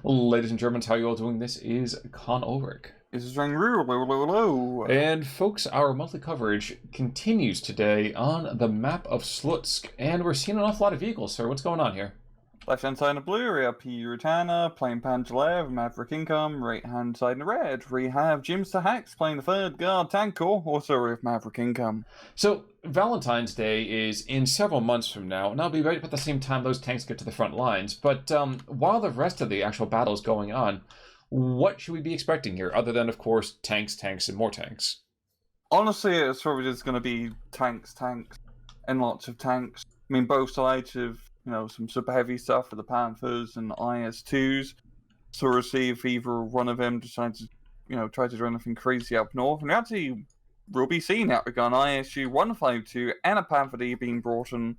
Ladies and Germans, how are you all doing? This is Con Ulrich. This is low. And folks, our monthly coverage continues today on the map of Slutsk, and we're seeing an awful lot of vehicles, sir. What's going on here? Left-hand side in blue, we have PUriTanner playing Panzer Lehr Maverick income. Right-hand side in red, we have JimsterHax playing the third guard tank corps, also with Maverick income. So, Valentine's Day is in several months from now, and I'll be right about the same time those tanks get to the front lines. But while the rest of the actual battle is going on, what should we be expecting here, other than, of course, tanks, and more tanks? Honestly, it's probably just going to be tanks, and lots of tanks. I mean, both sides have, some super heavy stuff for the Panthers and IS-2s. So we'll see if either one of them decides to, try to do anything crazy up north. And actually, we'll be seeing that. We've got an ISU 152 and a Panther D being brought in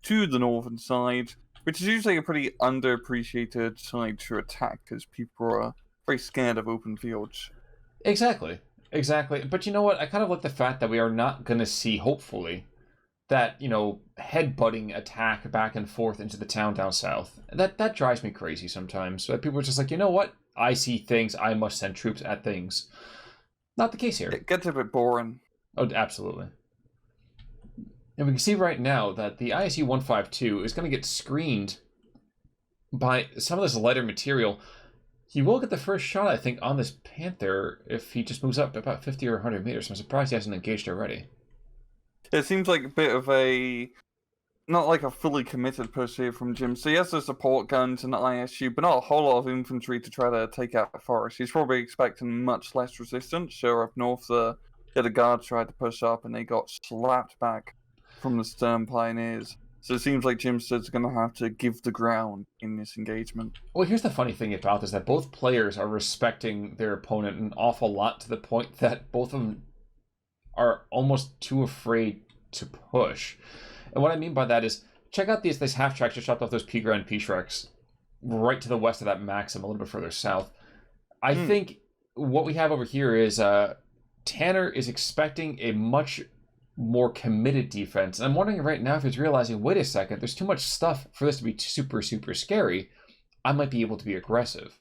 to the northern side, which is usually a pretty underappreciated side to attack because people are very scared of open fields. Exactly. But you know what? I kind of like the fact that we are not going to see, hopefully, that, head-butting attack back and forth into the town down south. That drives me crazy sometimes. People are just like, you know what? I see things, I must send troops at things. Not the case here. It gets a bit boring. Oh, absolutely. And we can see right now that the ISU 152 is going to get screened by some of this lighter material. He will get the first shot, I think, on this Panther if he just moves up about 50 or 100 meters. I'm surprised he hasn't engaged already. It seems like a bit of a, not like a fully committed push here from Jim. So he has the support guns and the ISU, but not a whole lot of infantry to try to take out the forest. He's probably expecting much less resistance. So up north, the guards tried to push up and they got slapped back from the stern pioneers. So it seems like Jimster's going to have to give the ground in this engagement. Well, here's the funny thing about this, that both players are respecting their opponent an awful lot to the point that both of them are almost too afraid to push. And what I mean by that is, check out these half-tracks just shot off those P-Gra and P-Shreks right to the west of that Maxim, a little bit further south. I think what we have over here is Tanner is expecting a much more committed defense. And I'm wondering right now if he's realizing, wait a second, there's too much stuff for this to be super, super scary. I might be able to be aggressive.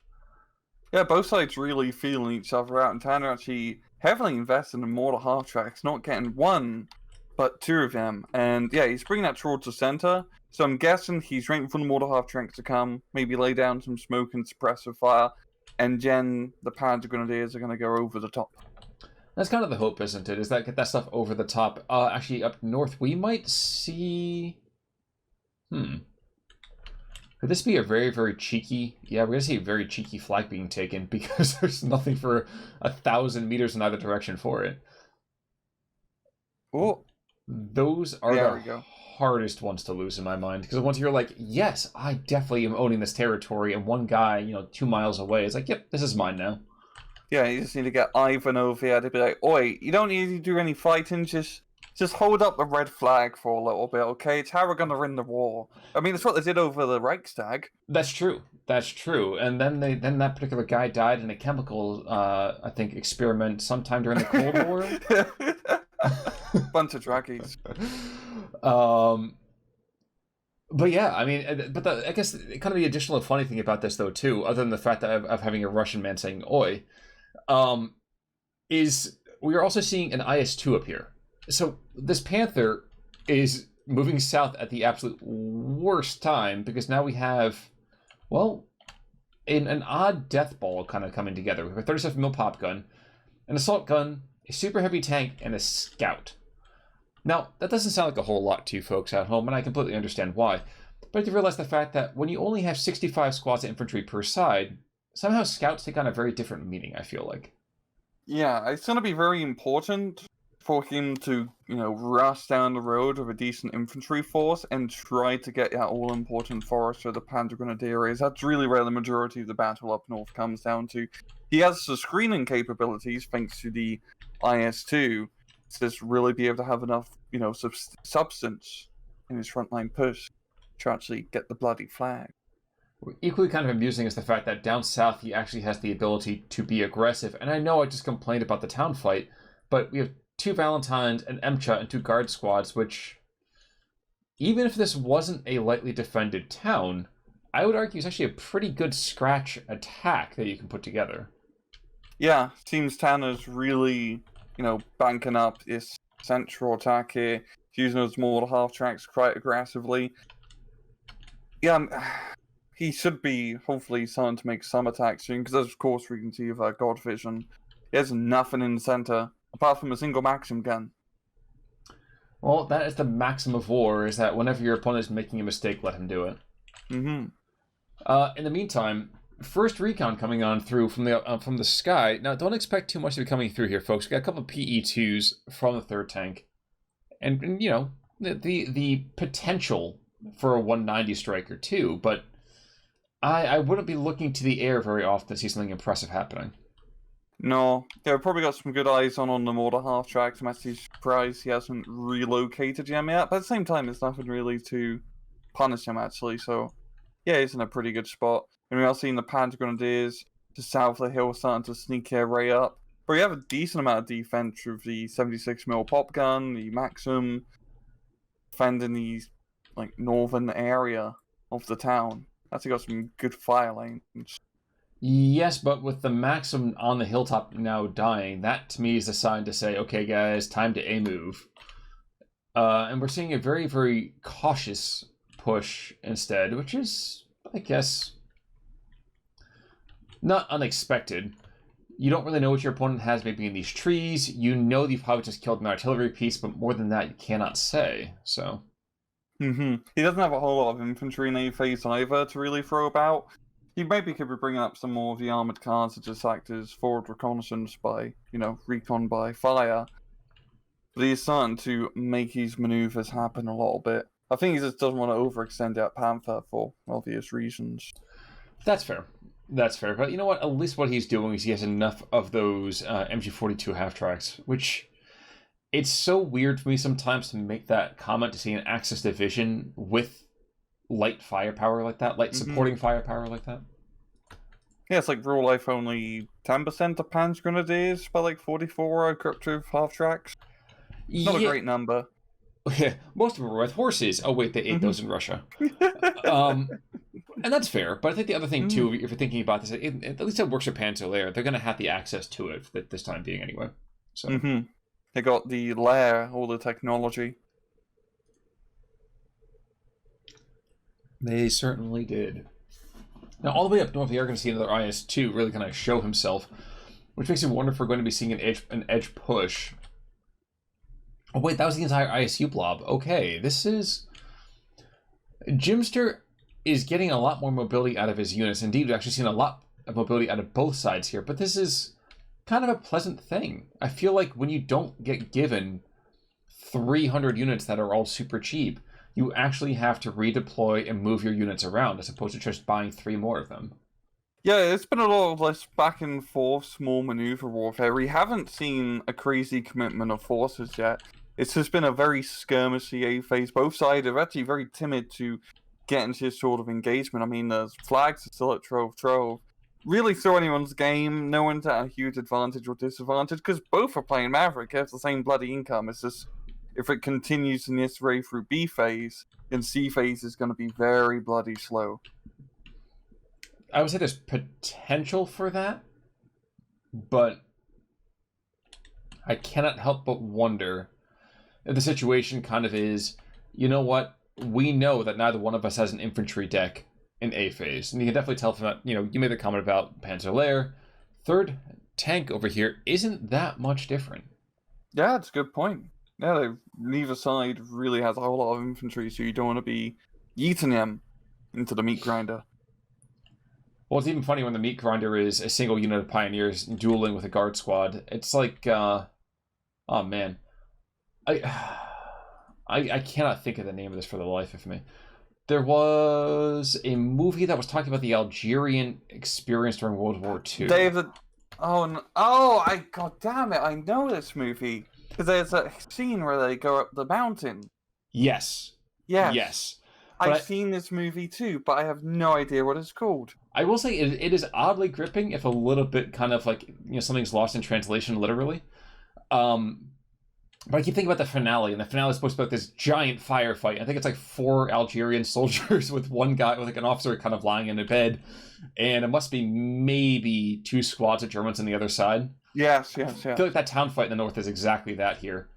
Yeah, both sides really feeling each other out, and Tanner actually heavily invested in mortar half-tracks, not getting one, but two of them. And yeah, he's bringing that towards the center, so I'm guessing he's waiting for the mortar half-tracks to come, maybe lay down some smoke and suppressive fire, and then the Panzer Grenadiers are going to go over the top. That's kind of the hope, isn't it? Is that get that stuff over the top. Actually, up north, we might see... Could this be a very, very cheeky... Yeah, we're going to see a very cheeky flag being taken because there's nothing for 1,000 meters in either direction for it. Oh, those are the hardest ones to lose in my mind. Because once you're like, yes, I definitely am owning this territory, and one guy, 2 miles away is like, yep, this is mine now. Yeah, you just need to get Ivan over here to be like, oi, you don't need to do any fighting, just hold up the red flag for a little bit, okay? It's how we're going to win the war. I mean, that's what they did over the Reichstag. That's true. And then that particular guy died in a chemical, I think, experiment sometime during the Cold War. Bunch of draggies. But yeah, I mean, I guess kind of the additional funny thing about this, though, too, other than the fact that of having a Russian man saying "oi," is we are also seeing an IS-2 up here. So this Panther is moving south at the absolute worst time because now we have, well, an odd death ball kind of coming together. We have a 37mm pop gun, an assault gun, a super heavy tank, and a scout. Now, that doesn't sound like a whole lot to you folks at home, and I completely understand why. But you realize the fact that when you only have 65 squads of infantry per side, somehow scouts take on a very different meaning, I feel like. Yeah, it's going to be very important for him to, rush down the road with a decent infantry force and try to get that all-important forest where the Panzer Grenadier is. That's really where the majority of the battle up north comes down to. He has the screening capabilities, thanks to the IS-2, to just really be able to have enough, substance in his frontline push to actually get the bloody flag. Equally kind of amusing is the fact that down south he actually has the ability to be aggressive. And I know I just complained about the town fight, but we have 2 Valentines, an MCHA, and 2 guard squads, which, even if this wasn't a lightly defended town, I would argue is actually a pretty good scratch attack that you can put together. Yeah, seems Tanner's really, banking up this central attack here. He's using those more half-tracks quite aggressively. Yeah, he should be hopefully starting to make some attacks soon, because of course we can see with God Vision, he has nothing in the center, apart from a single Maxim gun. Well, that is the maxim of war, is that whenever your opponent is making a mistake, let him do it. Mm-hmm. In the meantime, first recon coming on through from the sky. Now, don't expect too much to be coming through here, folks. We got a couple of PE2s from the third tank. And the potential for a 190 striker too, but I wouldn't be looking to the air very often to see something impressive happening. No, yeah, probably got some good eyes on the mortar half tracks. I'm actually surprised he hasn't relocated yet, but at the same time, there's nothing really to punish him actually. So, yeah, he's in a pretty good spot. And we are seeing the Panzer Grenadiers to south of the hill starting to sneak their way up. But we have a decent amount of defense with the 76mm pop gun, the Maxim, defending the northern area of the town. Actually got some good fire lanes. Yes, but with the Maxim on the hilltop now dying, that to me is a sign to say, okay, guys, time to A-move. And we're seeing a very, very cautious push instead, which is, I guess, not unexpected. You don't really know what your opponent has maybe in these trees. You know you've probably just killed an artillery piece, but more than that, you cannot say. So, He doesn't have a whole lot of infantry in A phase either to really throw about. He maybe could be bringing up some more of the armored cars to just act as forward reconnaissance by, recon by fire. But he's starting to make these maneuvers happen a little bit. I think he just doesn't want to overextend that Panther for obvious reasons. That's fair. That's fair. But you know what? At least what he's doing is he has enough of those MG42 half-tracks, which it's so weird for me sometimes to make that comment to see an Axis division with light firepower like that, light supporting firepower like that. Yeah, it's like real life only 10% of Panzer Grenadiers, but 44 are equipped with half-tracks. Not a great number. Yeah, most of them were with horses. Oh wait, they ate those in Russia. And that's fair, but I think the other thing too, if you're thinking about this, at least it works for Panzer Lehr. They're going to have the access to it for this time being anyway. So they got the Lehr, all the technology. They certainly did. Now, all the way up north, we are going to see another IS-2 really kind of show himself, which makes me wonder if we're going to be seeing an edge push. Oh wait, that was the entire ISU blob. Okay, this is... Jimster is getting a lot more mobility out of his units. Indeed, we've actually seen a lot of mobility out of both sides here, but this is kind of a pleasant thing. I feel like when you don't get given 300 units that are all super cheap, you actually have to redeploy and move your units around as opposed to just buying 3 more of them. Yeah, it's been a lot of less back and forth, small maneuver warfare. We haven't seen a crazy commitment of forces yet. It's just been a very skirmishy A phase. Both sides are actually very timid to get into this sort of engagement. I mean, the flags are still at trove. Really throw anyone's game. No one's at a huge advantage or disadvantage because both are playing Maverick. They have the same bloody income. It's just if it continues in this way through B phase, then C phase is going to be very bloody slow. I would say there's potential for that, but I cannot help but wonder if the situation kind of is, you know what, we know that neither one of us has an infantry deck in A phase. And you can definitely tell from that, you made the comment about Panzer Lehr. Third tank over here isn't that much different. Yeah, that's a good point. Yeah, neither side really has a whole lot of infantry, so you don't want to be yeeting them into the meat grinder. Well, it's even funny when the meat grinder is a single unit of pioneers dueling with a guard squad. It's like, oh man, I cannot think of the name of this for the life of me. There was a movie that was talking about the Algerian experience during World War II. God damn it! I know this movie because there's a scene where they go up the mountain. Yes. I've seen this movie too, but I have no idea what it's called. I will say it is oddly gripping, if a little bit kind of like, something's lost in translation, literally. But I keep thinking about the finale, and the finale is supposed to be like this giant firefight. I think it's like 4 Algerian soldiers with one guy, with like an officer kind of lying in a bed, and it must be maybe 2 squads of Germans on the other side. Yes. I feel like that town fight in the north is exactly that here.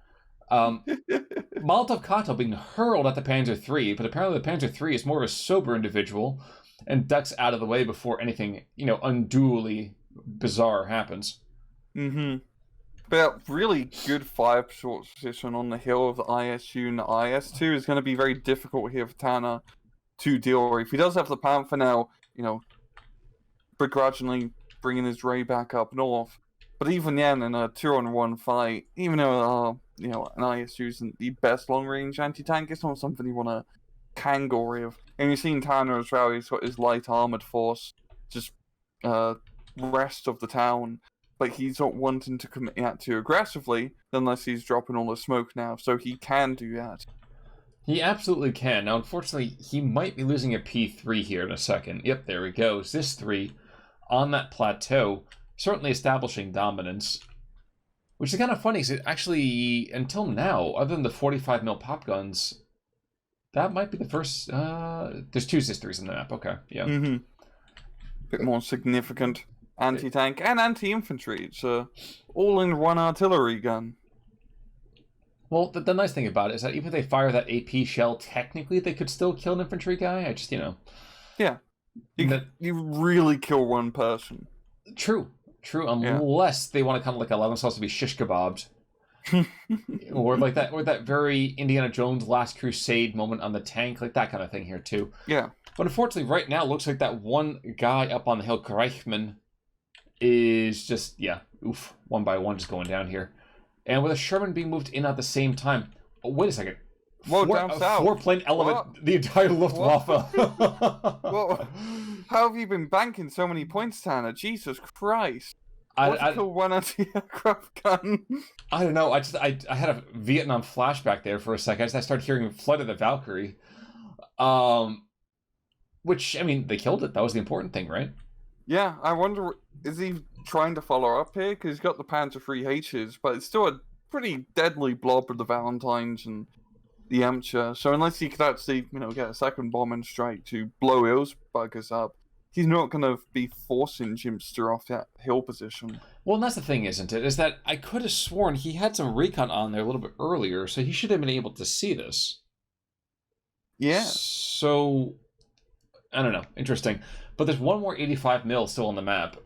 Molotov cocktail being hurled at the Panzer III, but apparently the Panzer III is more of a sober individual and ducks out of the way before anything, unduly bizarre happens. Mm-hmm. But really good fire position on the hill of the ISU and the IS2 is going to be very difficult here for Tanner to deal with. If he does have the Panther now, begrudgingly bringing his Ray back up north. But even then, in a 2-on-1 fight, even though, an ISU isn't the best long-range anti-tank, it's not something you want to tangle with. And you've seen Tanner as well, he's got his light armored force just rest of the town. But he's not wanting to commit that too aggressively unless he's dropping all the smoke now, so he can do that. He absolutely can. Now, unfortunately, he might be losing a P3 here in a second. Yep, there he goes. This 3 on that plateau, certainly establishing dominance. Which is kind of funny, because actually, until now, other than the 45mm pop guns, that might be the first... there's 2 Sis-3s in the map. Okay, yeah. Mm-hmm. Bit more significant. Anti-tank and anti-infantry. It's a all-in-one artillery gun. Well, the nice thing about it is that even if they fire that AP shell, technically they could still kill an infantry guy. I just, Yeah. You really kill one person. True, unless they want to kind of like allow themselves to be shish kebabbed. or that very Indiana Jones Last Crusade moment on the tank, like that kind of thing here too. Yeah. But unfortunately, right now, it looks like that one guy up on the hill, Kreichman, is just, one by one just going down here. And with a Sherman being moved in at the same time. Oh, wait a second. Whoa, down south. 4-plane element, the entire Luftwaffe. Whoa. How have you been banking so many points, Tanner? Jesus Christ. I kill one anti-aircraft gun. I don't know. I had a Vietnam flashback there for a second. I started hearing Flight of the Valkyrie. Which, they killed it. That was the important thing, right? Yeah, I wonder, is he trying to follow up here? Because he's got the Panzer III H's, but it's still a pretty deadly blob with the Valentines and the Amcha. So unless he could actually, get a second bombing strike to blow those buggers up, he's not going to be forcing Jimster off that hill position. Well, and that's the thing, isn't it? Is that I could have sworn he had some recon on there a little bit earlier, so he should have been able to see this. Yeah. So, I don't know. Interesting. But there's one more 85mm still on the map,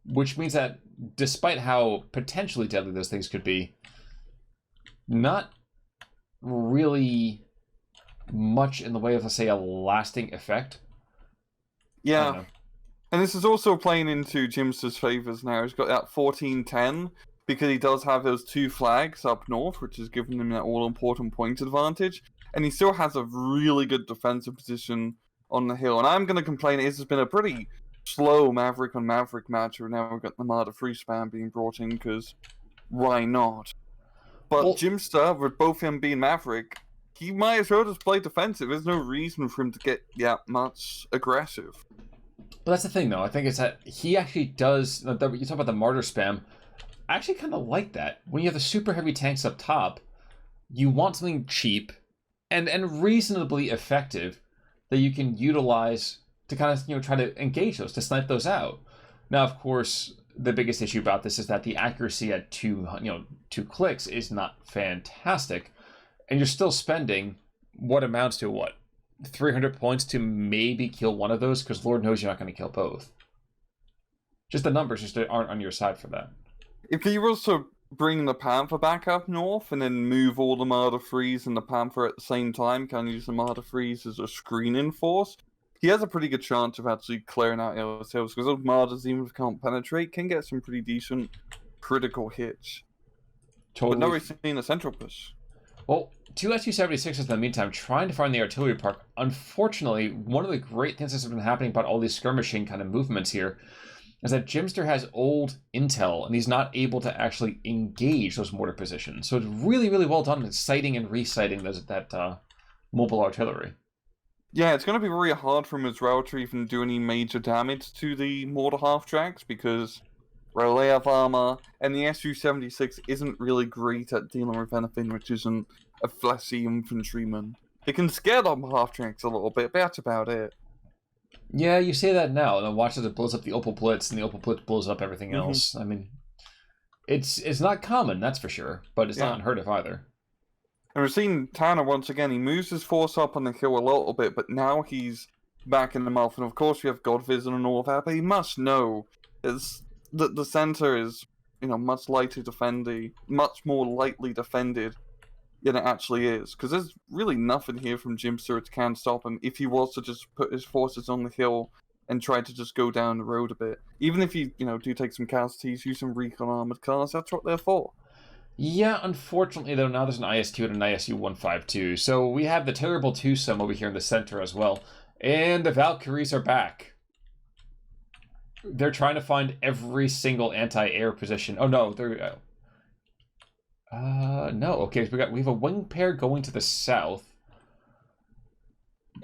which means that despite how potentially deadly those things could be, not really much in the way of, let's say, a lasting effect. Yeah. And this is also playing into Jimster's favors now. He's got that 14-10 because he does have those 2 flags up north, which is giving him that all-important point advantage. And he still has a really good defensive position on the hill. And I'm going to complain, this has been a pretty slow Maverick on Maverick match, where now we've got the Marder free spam being brought in, because why not? But Jimster, with both him being Maverick, he might as well just play defensive. There's no reason for him to get that much aggressive. But that's the thing, though. I think it's that he actually does... You talk about the Marder spam. I actually kind of like that. When you have the super heavy tanks up top, you want something cheap and reasonably effective that you can utilize to kind of, try to engage those, to snipe those out. Now, of course, the biggest issue about this is that the accuracy at 2 clicks is not fantastic, and you're still spending what amounts to 300 points to maybe kill one of those, because Lord knows you're not going to kill both. Just the numbers just aren't on your side for that. If he was to bring the Panther back up north and then move all the Marder Frees and the Panther at the same time, kind of use the Marder Frees as a screening force, he has a pretty good chance of actually clearing out those hills, because those Marders, even if they can't penetrate, can get some pretty decent critical hits. Totally. But nobody's seen a central push. Well, 2 Su-76s in the meantime, trying to find the artillery park. Unfortunately, one of the great things that's been happening about all these skirmishing kind of movements here is that Jimster has old intel, and he's not able to actually engage those mortar positions. So it's really, really well done in sighting and resighting that mobile artillery. Yeah, it's going to be very hard for him as well to even do any major damage to the mortar half-tracks, because relay of armor, and the Su-76 isn't really great at dealing with anything which isn't a fleshy infantryman. It can scare the half-tracks a little bit, but that's about it. Yeah, you say that now, and then watch as it blows up the Opel Blitz, and the Opel Blitz blows up everything else. I mean, it's not common, that's for sure, but it's not unheard of either. And we're seeing Tanner once again. He moves his force up on the hill a little bit, but now he's back in the mouth. And of course, we have God Vision and all of that. But he must know is that the center is, much lighter defended, much more lightly defended than it actually is. Because there's really nothing here from Jimster that can stop him if he was to just put his forces on the hill and try to just go down the road a bit. Even if you, do take some casualties, use some recon armored cars. That's what they're for. Yeah, unfortunately, though, now there's an IS-2 and an ISU-152, so we have the terrible twosome over here in the center as well, and the Valkyries are back. They're trying to find every single anti-air position. Oh, no, they're... no, okay, so we have a wing pair going to the south.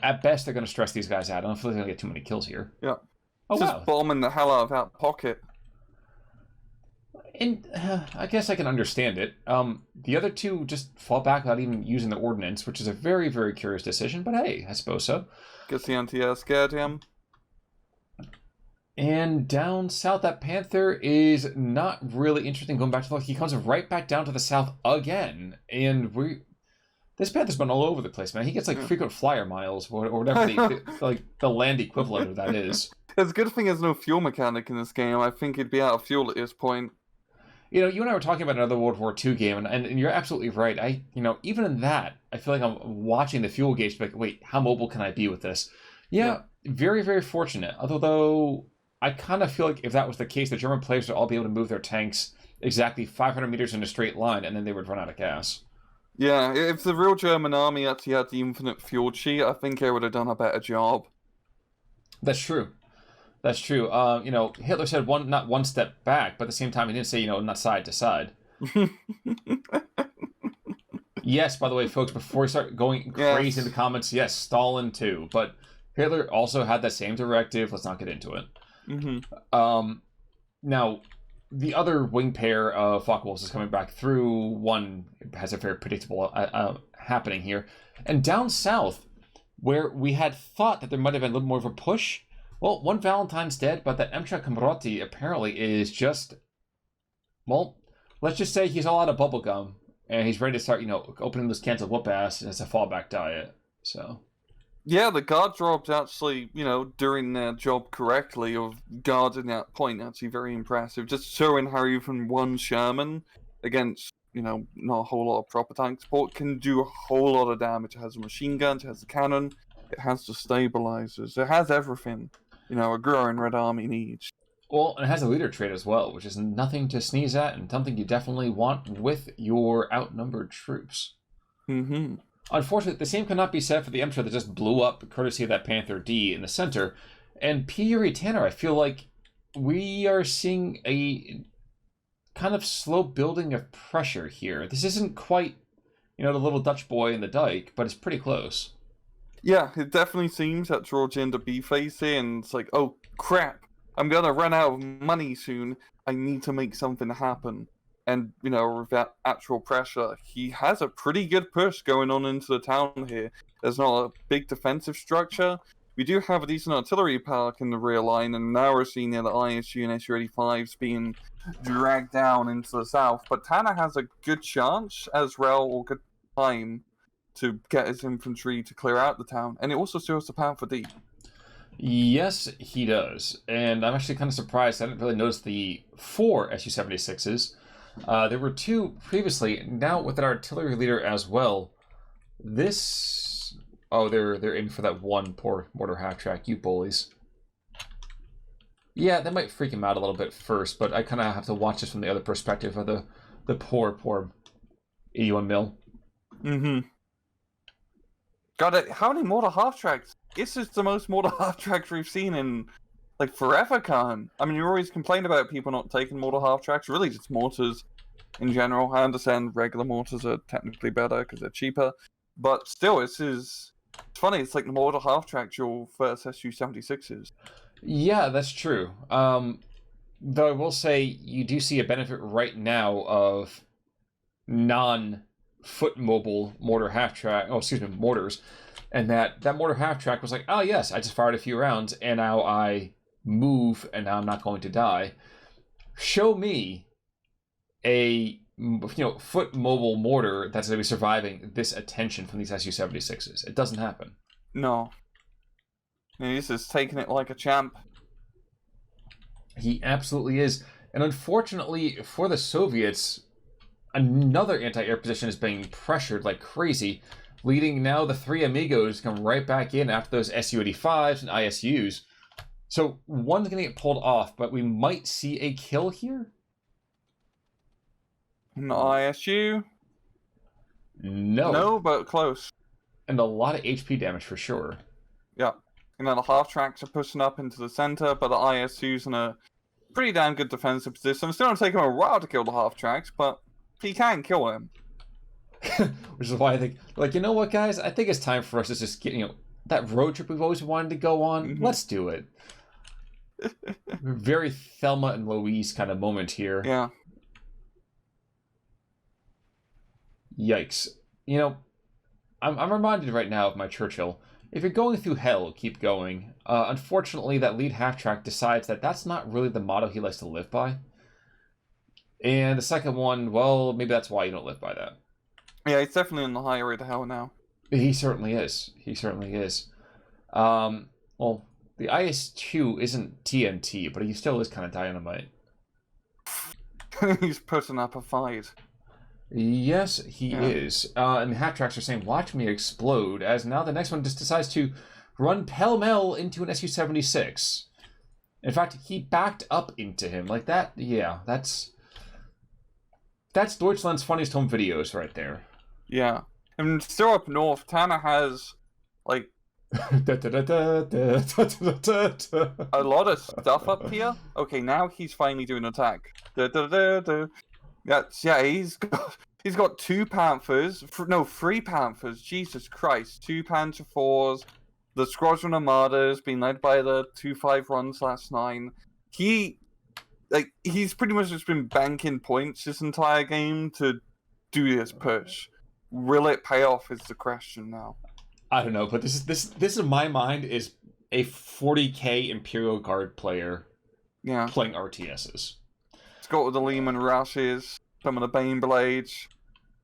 At best, they're going to stress these guys out. I don't feel like they're going to get too many kills here. Yeah. Oh, just wow. bombing the hell out of that pocket. And I guess I can understand it. The other two just fall back without even using the ordnance, which is a very, very curious decision, but hey, I suppose so. Guess the anti-air scared him. And down south, that Panther is not really interesting going back to the... He comes right back down to the south again, and this Panther's been all over the place, man. He gets like frequent flyer miles, or whatever the land equivalent of that is. It's a good thing there's no fuel mechanic in this game. I think he'd be out of fuel at this point. You and I were talking about another World War II game, and you're absolutely right. Even in that, I feel like I'm watching the fuel gauge, like, wait, how mobile can I be with this? Yeah, very, very fortunate. Although, I kind of feel like if that was the case, the German players would all be able to move their tanks exactly 500 meters in a straight line, and then they would run out of gas. Yeah, if the real German army actually had the infinite fuel cheat, I think they would have done a better job. That's true. That's true. Hitler said not one step back, but at the same time, he didn't say, not side to side. Yes, by the way, folks, before we start going crazy in the comments, yes, Stalin too. But Hitler also had that same directive. Let's not get into it. Now, the other wing pair of Focke-Wulfs is coming back through. One has a very predictable happening here. And down south, where we had thought that there might have been a little more of a push, well, one Valentine's dead, but that Emcha Kamrotti apparently is just, well, let's just say he's all out of bubblegum, and he's ready to start, opening those cans of whoop-ass as a fallback diet, so... Yeah, the guard drops actually, doing their job correctly of guarding that point, actually very impressive. Just showing how even one Sherman against, not a whole lot of proper tank support can do a whole lot of damage. It has a machine gun, it has a cannon, it has the stabilizers, it has everything. A growing Red Army needs. Well, and it has a leader trait as well, which is nothing to sneeze at and something you definitely want with your outnumbered troops. Unfortunately, the same cannot be said for the Emtra that just blew up courtesy of that Panther D in the center. And PUriTanner, I feel like we are seeing a kind of slow building of pressure here. This isn't quite, the little Dutch boy in the dike, but it's pretty close. Yeah, it definitely seems that towards the end of B-phase here, and it's like, oh, crap, I'm gonna run out of money soon. I need to make something happen. And, with that actual pressure, he has a pretty good push going on into the town here. There's not a big defensive structure. We do have a decent artillery park in the rear line, and now we're seeing the ISU and SU-85s being dragged down into the south. But Tanner has a good chance as well, or good time, to get his infantry to clear out the town. And it also still has the Panther D. Yes, he does. And I'm actually kind of surprised. I didn't really notice the 4 SU-76s. There were 2 previously. Now with an artillery leader as well. This... Oh, they're in for that one poor mortar half-track. You bullies. Yeah, that might freak him out a little bit first, but I kind of have to watch this from the other perspective of the poor 81 mil. Got it. How many mortar half-tracks? This is the most mortar half-tracks we've seen in, forever, Khan. I mean, you always complain about people not taking mortar half-tracks. Really, just mortars in general. I understand regular mortars are technically better because they're cheaper. But still, it's funny. It's like the mortar half-tracks your first SU-76s. Yeah, that's true. Though I will say, you do see a benefit right now of non-foot mobile mortar half-track, mortars, and that mortar half-track was like, oh yes, I just fired a few rounds, and now I move, and now I'm not going to die. Show me a foot mobile mortar that's going to be surviving this attention from these Su-76s. It doesn't happen. No. He's just taking it like a champ. He absolutely is. And unfortunately for the Soviets, another anti-air position is being pressured like crazy, leading now the three Amigos to come right back in after those Su-85s and ISUs. So one's going to get pulled off, but we might see a kill here? An ISU? No. No, but close. And a lot of HP damage for sure. Yeah. And then the half-tracks are pushing up into the center, but the ISU's in a pretty damn good defensive position. It's still going to take him a while to kill the half-tracks, but he can kill him. Which is why I think, like, you know what, guys? I think it's time for us to just get, that road trip we've always wanted to go on. Mm-hmm. Let's do it. Very Thelma and Louise kind of moment here. Yeah. Yikes. I'm reminded right now of my Churchill. If you're going through hell, keep going. Unfortunately, that lead half-track decides that that's not really the motto he likes to live by. And the second one, well, maybe that's why you don't live by that. Yeah, he's definitely in the higher rate of hell now. He certainly is. He certainly is. Well, the IS-2 isn't TNT, but he still is kind of dynamite. He's putting up a fight. Yes, he is. And the half-tracks are saying, watch me explode, as now the next one just decides to run pell-mell into an Su-76. In fact, he backed up into him. Like that, yeah, that's Deutschland's funniest home videos right there. Yeah. And still up north, Tanner has, like, a lot of stuff up here. Okay, now he's finally doing an attack. Yeah, he's got two Panthers. No, three Panthers. Jesus Christ. Two Panzer IVs. The Squadron Armadas being led by the 251/9. He's pretty much just been banking points this entire game to do this push. Will it pay off is the question now. I don't know, but this in my mind is a 40k Imperial Guard player playing RTSs. It's got the Lehman Rushes, some of the Bane Blades.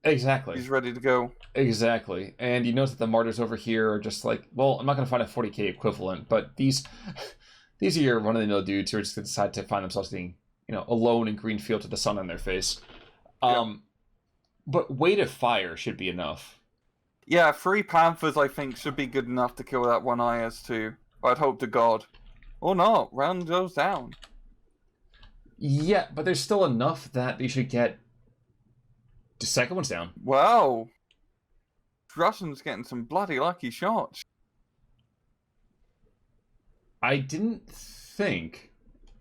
Exactly. He's ready to go. Exactly. And you notice that the Martyrs over here are just like, well, I'm not going to find a 40k equivalent, but these are your run-of-the-mill dudes who are just going to decide to find themselves being, alone in green field with the sun on their face. But weight of fire should be enough. Yeah, 3 Panthers, I think, should be good enough to kill that one IS-2. I'd hope to God. Or not. Round goes down. Yeah, but there's still enough that you should get... The second one's down. Wow. Russian's getting some bloody lucky shots. I didn't think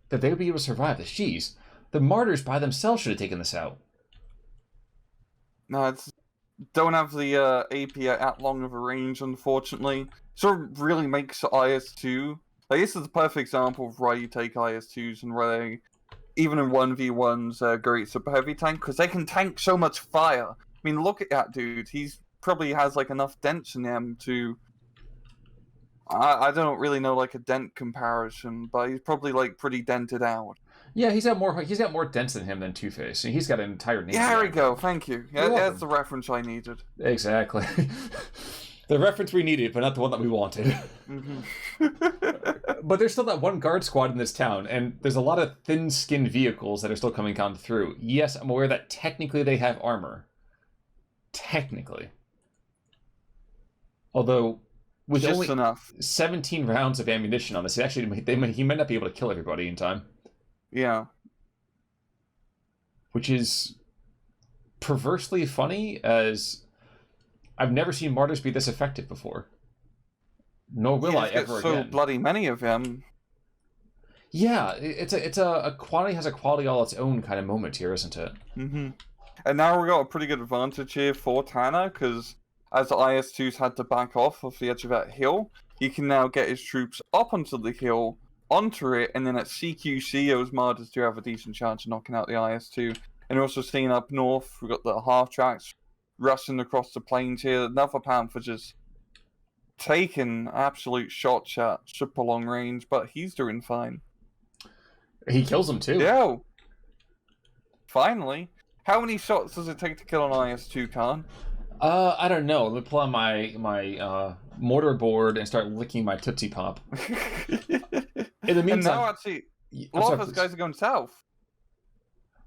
that they would be able to survive this. Jeez. The Martyrs by themselves should have taken this out. No, don't have the AP at long of a range, unfortunately. Sort of really makes IS-2. This is the perfect example of why you take IS-2s and why they, even in 1v1s, great super heavy tank, because they can tank so much fire. I mean, look at that dude. He's probably has enough dents in him to... I don't really know a dent comparison, but he's probably pretty dented out. Yeah, he's got more dents than him than Two-Face. He's got an entire name. Yeah, there we go. Thank you. Yeah, that's the reference I needed. Exactly. The reference we needed, but not the one that we wanted. But there's still that one guard squad in this town, and there's a lot of thin-skinned vehicles that are still coming on through. Yes, I'm aware that technically they have armor. Technically. Although, with just only enough. 17 rounds of ammunition on this, he might not be able to kill everybody in time. Yeah. Which is perversely funny, as I've never seen Martyrs be this effective before. Nor will I ever again. So bloody many of them. Yeah, it's a quality has a quality all its own kind of moment here, isn't it? Mm-hmm. And now we've got a pretty good advantage here for Tanner, because as the IS-2s had to back off the edge of that hill, he can now get his troops up onto the hill onto it, and then at CQC, those Martyrs do have a decent chance of knocking out the IS-2. And you're also seeing up north, we've got the half-tracks rushing across the plains here. Another Panther just taking absolute shots at super long range, but he's doing fine. He kills him too. Yeah. Finally. How many shots does it take to kill an IS-2, Khan? I don't know. Let me pull out my mortar board and start licking my Tootsie Pop. In the meantime, and now actually, a lot of those guys are going south.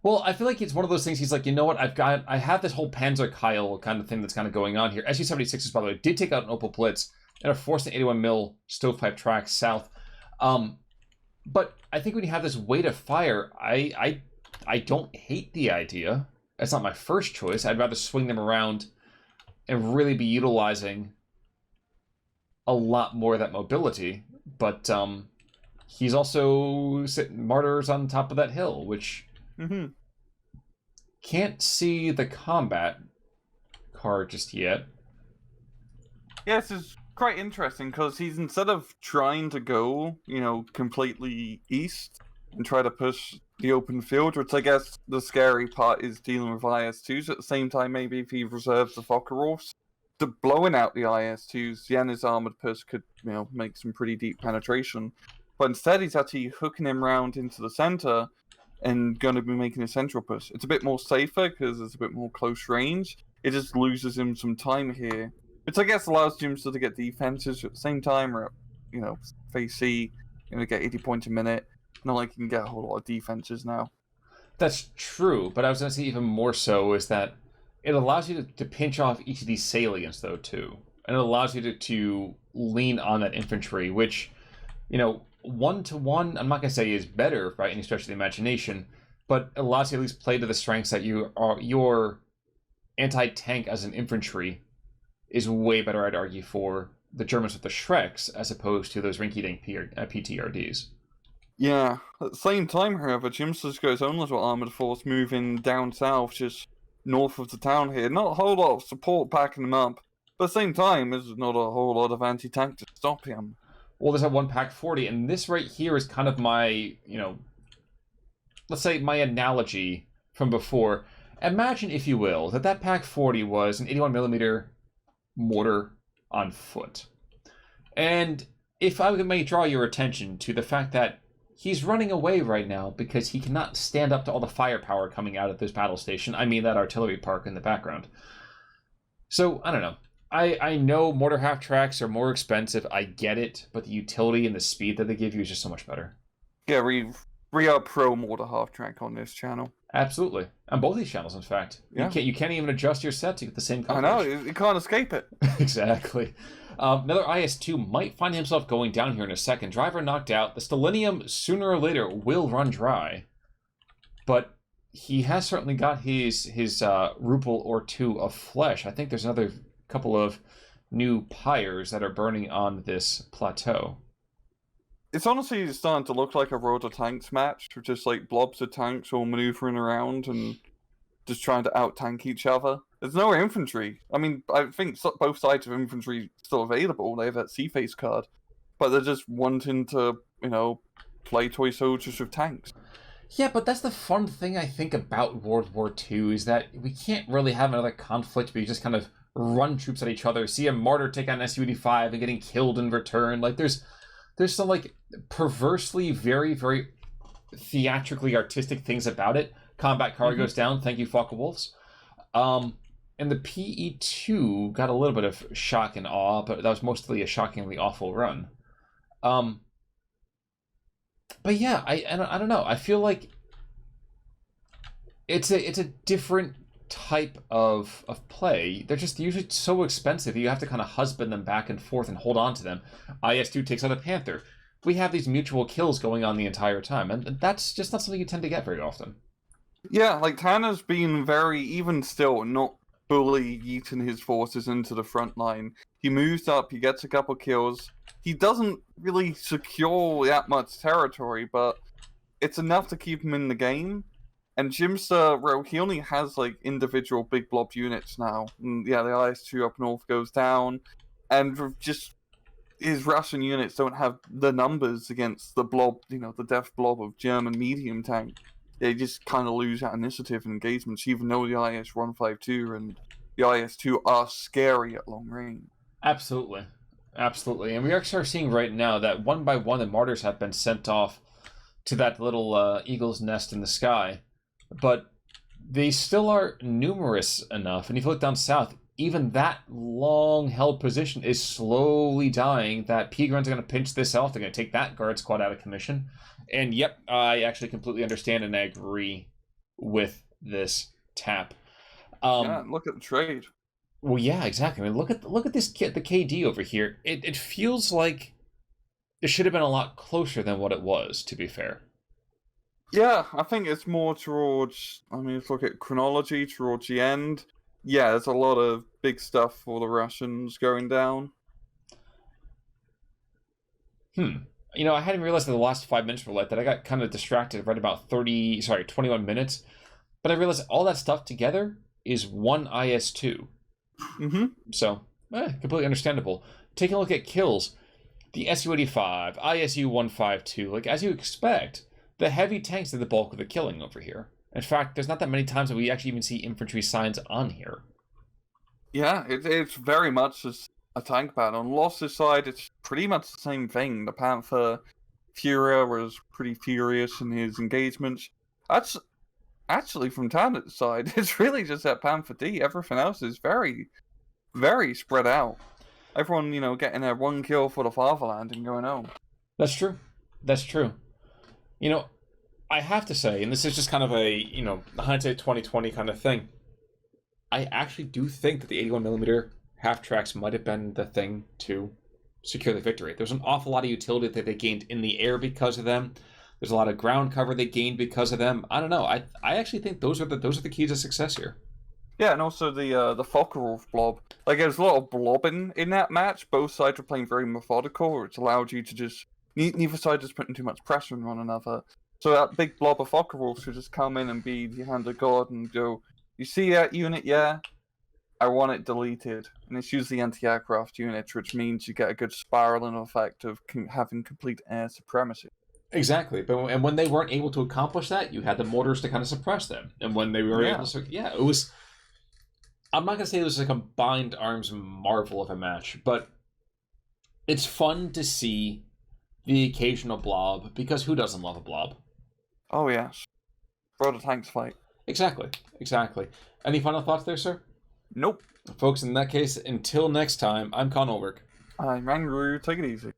Well, I feel like it's one of those things. He's like, you know what? I have this whole Panzer Kyle kind of thing that's kind of going on here. SU-76s, by the way, did take out an Opel Blitz and are forced an 81 mil stovepipe track south. But I think when you have this weight of fire, I don't hate the idea. That's not my first choice. I'd rather swing them around and really be utilizing a lot more of that mobility. But he's also sitting martyrs on top of that hill, which can't see the combat card just yet. Yeah, this is quite interesting because he's, instead of trying to go, completely east and try to push the open field, which I guess the scary part is dealing with IS-2s. At the same time, maybe if he reserves the Focke-Wulfs, the blowing out the IS-2s, Yenna's armored push could, make some pretty deep penetration. But instead, he's actually hooking him round into the center and going to be making a central push. It's a bit more safer because it's a bit more close range. It just loses him some time here, which I guess allows Jimster to get defenses at the same time, or phase C, get 80 points a minute. Not like you can get a whole lot of defenses now. That's true, but I was going to say even more so is that it allows you to pinch off each of these salients, though, too. And it allows you to lean on that infantry, which, one-to-one, I'm not going to say is better by any stretch of the imagination, but it allows you to at least play to the strengths that your anti-tank as an infantry is way better, I'd argue, for the Germans with the Shreks, as opposed to those rinky-dink PTRDs. Yeah, at the same time, however, Jimster's got his own little armoured force moving down south, just north of the town here. Not a whole lot of support backing him up, but at the same time, there's not a whole lot of anti-tank to stop him. Well, there's a one pack 40, and this right here is kind of my, let's say my analogy from before. Imagine, if you will, that pack 40 was an 81mm mortar on foot. And if I may draw your attention to the fact that he's running away right now because he cannot stand up to all the firepower coming out of this battle station. I mean that artillery park in the background. So, I don't know. I know mortar half-tracks are more expensive. I get it. But the utility and the speed that they give you is just so much better. Yeah, we are pro mortar half-track on this channel. Absolutely. On both these channels, in fact. Yeah. You can't even adjust your set to get the same coverage. I know. You can't escape it. Exactly. Another IS-2 might find himself going down here in a second. Driver knocked out. The Stellinium, sooner or later, will run dry. But he has certainly got his Rupel or two of flesh. I think there's another couple of new pyres that are burning on this plateau. It's honestly starting to look like a Road of Tanks match, with just like blobs of tanks all maneuvering around and just trying to out-tank each other. There's no infantry. I mean, I think both sides of infantry still available. They have that C-Face card. But they're just wanting to, play toy soldiers with tanks. Yeah, but that's the fun thing, I think, about World War II, is that we can't really have another conflict where you just kind of run troops at each other, see a martyr take on an Su-85 and getting killed in return. Like, there's some, like, perversely very, very theatrically artistic things about it. Combat car goes down. Thank you, Focke-Wulfs. And the PE2 got a little bit of shock and awe, but that was mostly a shockingly awful run. But yeah, I don't know. I feel like it's a different type of play. They're just usually so expensive. You have to kind of husband them back and forth and hold on to them. IS-2 takes out a Panther. We have these mutual kills going on the entire time, and that's just not something you tend to get very often. Yeah, like Tanner's been very, even still, not fully yeeting his forces into the front line. He moves up, he gets a couple kills. He doesn't really secure that much territory, but it's enough to keep him in the game. And Jimster, he only has like individual big blob units now. And yeah, the IS-2 up north goes down. And just his Russian units don't have the numbers against the blob, the death blob of German medium tank. They just kind of lose that initiative and engagements, even though the IS-152 and the IS-2 are scary at long range. Absolutely. Absolutely. And we are seeing right now that one by one the mortars have been sent off to that little eagle's nest in the sky. But they still are numerous enough. And if you look down south, even that long-held position is slowly dying. That P-Gruns are going to pinch this off. They're going to take that guard squad out of commission. And yep, I actually completely understand and I agree with this tap. Yeah, look at the trade. Well, yeah, exactly. I mean, look at this kit, the KD over here. It feels like it should have been a lot closer than what it was, to be fair. Yeah, I think it's more towards, let's look at chronology towards the end. Yeah, there's a lot of big stuff for the Russians going down. I hadn't realized that the last 5 minutes were like that. I got kind of distracted right about 21 minutes. But I realized all that stuff together is one IS-2. Mm-hmm. So, completely understandable. Taking a look at kills, the Su-85, ISU-152, like as you expect, the heavy tanks did the bulk of the killing over here. In fact, there's not that many times that we actually even see infantry signs on here. Yeah, it's very much a tank battle. On Loss's side, it's pretty much the same thing. The Panther Führer was pretty furious in his engagements. That's actually from Tanner's side. It's really just that Panther D. Everything else is very, very spread out. Everyone, getting their one kill for the fatherland and going home. That's true. That's true. I have to say, and this is just kind of a, hindsight 2020 kind of thing, I actually do think that the 81mm half-tracks might have been the thing to secure the victory. There's an awful lot of utility that they gained in the air because of them. There's a lot of ground cover they gained because of them. I don't know. I actually think those are the keys to success here. Yeah, and also the Focke-Wulf blob. Like, there's a lot of blobbing in that match. Both sides were playing very methodical, which allowed you to just... Neither side is putting too much pressure on one another. So that big blob of Focke-Wulf should just come in and be the hand of God and go, you see that unit, yeah? I want it deleted. And it's usually anti-aircraft units, which means you get a good spiraling effect of having complete air supremacy. Exactly. And when they weren't able to accomplish that, you had the mortars to kind of suppress them. And when they were able to... Yeah, it was... I'm not going to say it was a combined arms marvel of a match, but it's fun to see the occasional blob, because who doesn't love a blob? Oh, yes. Bro, the tanks fight. Exactly. Any final thoughts there, sir? Nope. Folks, in that case, until next time, I'm Con Ulrich. I'm Rangaroo. Take it easy.